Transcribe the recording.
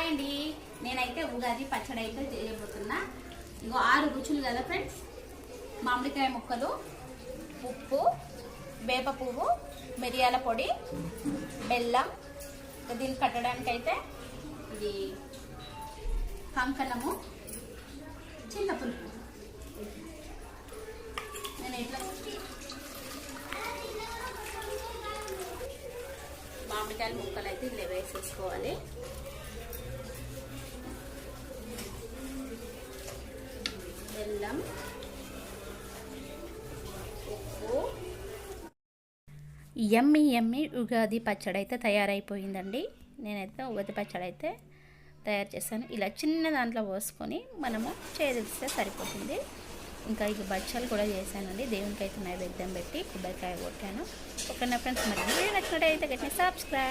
అండి, నేనైతే ఉగాది పచ్చడి అయితే చేయబోతున్నా. ఇంకో 6 రుచులు కదా ఫ్రెండ్స్. మామిడికాయ ముక్కలు, ఉప్పు, వేప పువ్వు, మిరియాల పొడి, బెల్లం. దీన్ని కట్టడానికి అయితే ఇది కంకణము, చింతపులుపు. నేను ఇట్లా మామిడికాయల ముక్కలు అయితే ఇలా వేసేసుకోవాలి. బెల్లం, ఉప్పు. యమ్మీ యమ్మీ ఉగాది పచ్చడి అయితే తయారైపోయిందండి. నేనైతే ఉగాది పచ్చడి అయితే తయారు చేశాను. ఇలా చిన్న దాంట్లో పోసుకొని మనము చేదిస్తే సరిపోతుంది. ఇంకా ఇక బచ్చాలు కూడా చేశానండి. దేవునికి అయితే నైవేద్యం పెట్టి కొబ్బరికాయ కొట్టాను. ఓకేనా ఫ్రెండ్స్, మరి వీడియో నచ్చినట్టయితే గట్టిగా సబ్స్క్రైబ్.